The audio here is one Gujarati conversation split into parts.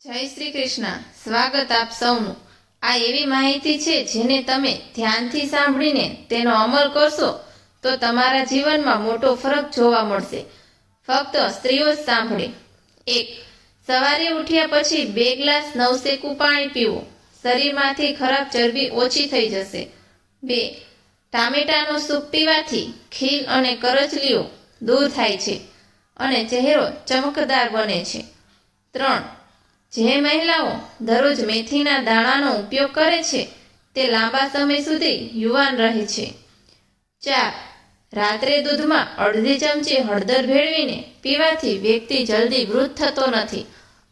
જય શ્રી કૃષ્ણ। સ્વાગત આપ સૌનું। આ એવી માહિતી છે જેને તમે ધ્યાનથી સાંભળીને તેનો અમલ કરશો તો તમારા જીવનમાં મોટો ફરક જોવા મળશે। ફક્ત સ્ત્રીઓ જ સાંભળે। 1. સવારે ઉઠ્યા પછી 2 ગ્લાસ નવસેકું પાણી પીવું, શરીરમાંથી ખરાબ ચરબી ઓછી થઈ જશે। 2. ટામેટાનું સૂપ પીવાથી ખીલ અને કરચલીઓ દૂર થાય છે અને ચહેરો ચમકદાર બને છે। 3. જે મહિલાઓ દરરોજ મેથીના દાણાનો ઉપયોગ કરે છે તે લાંબા સમય સુધી યુવાન રહે છે। 4. રાત્રે દૂધમાં અડધી ચમચી હળદર ભેળવીને પીવાથી વ્યક્તિ જલ્દી વૃદ્ધ થતો નથી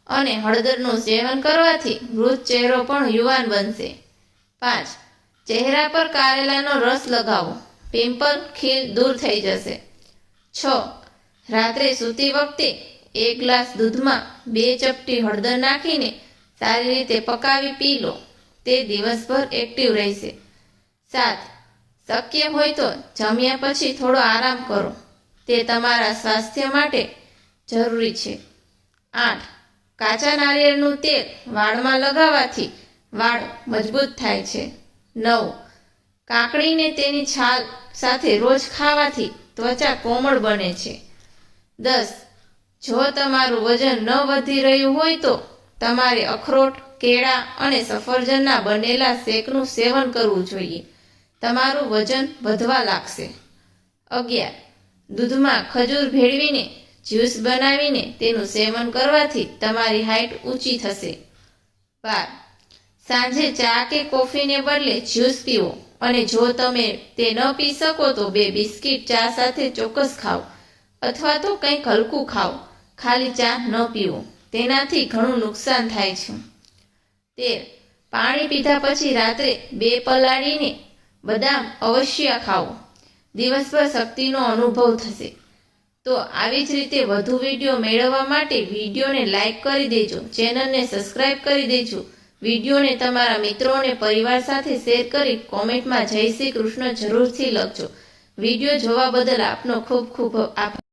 અને હળદરનું સેવન કરવાથી વૃદ્ધ ચહેરો પણ યુવાન બનશે। 5. ચહેરા પર કારેલાનો રસ લગાવો, પિમ્પલ ખીલ દૂર થઈ જશે। 6. રાત્રે સૂતી વખતે 1 ગ્લાસ દૂધમાં 2 ચપટી હળદર નાખીને સારી રીતે પકાવી પી લો, તે દિવસભર એક્ટિવ રહેશે। 7. શક્ય હોય તો જમ્યા પછી થોડો આરામ કરો, તે તમારા સ્વાસ્થ્ય માટે જરૂરી છે। 8. કાચા નારિયેળનું તેલ વાળમાં લગાવવાથી વાળ મજબૂત થાય છે। 9. કાકડીને તેની છાલ સાથે રોજ ખાવાથી ત્વચા કોમળ બને છે। 10. જો તમારું વજન ન વધી રહ્યું હોય તો તમારે અખરોટ, કેળા અને સફરજનના બનેલા શેકનું સેવન કરવું જોઈએ, તમારું વજન વધવા લાગશે। 11. દૂધમાં ખજૂર ભેળવીને જ્યુસ બનાવીને તેનું સેવન કરવાથી તમારી હાઇટ ઊંચી થશે। 12. સાંજે ચા કે કોફીને બદલે જ્યુસ પીવો અને જો તમે તે ન પી શકો તો 2 બિસ્કિટ ચા સાથે ચોક્કસ ખાઓ અથવા તો કંઈક હલકું ખાઓ, ખાલી ચા ન પીવો, તેનાથી ઘણું નુકસાન થાય છે। 13. પાણી પીધા પછી રાત્રે 2 પલાળીને બદામ અવશ્ય ખાઓ, દિવસભર શક્તિનો અનુભવ થશે। તો આવી જ રીતે વધુ વિડીયો મેળવવા માટે વિડીયોને લાઈક કરી દેજો, ચેનલને સબસ્ક્રાઈબ કરી દેજો, વિડીયોને તમારા મિત્રો અને પરિવાર સાથે શેર કરી કોમેન્ટમાં જય શ્રી કૃષ્ણ જરૂરથી લખજો। વિડીયો જોવા બદલ આપનો ખૂબ ખૂબ આભાર।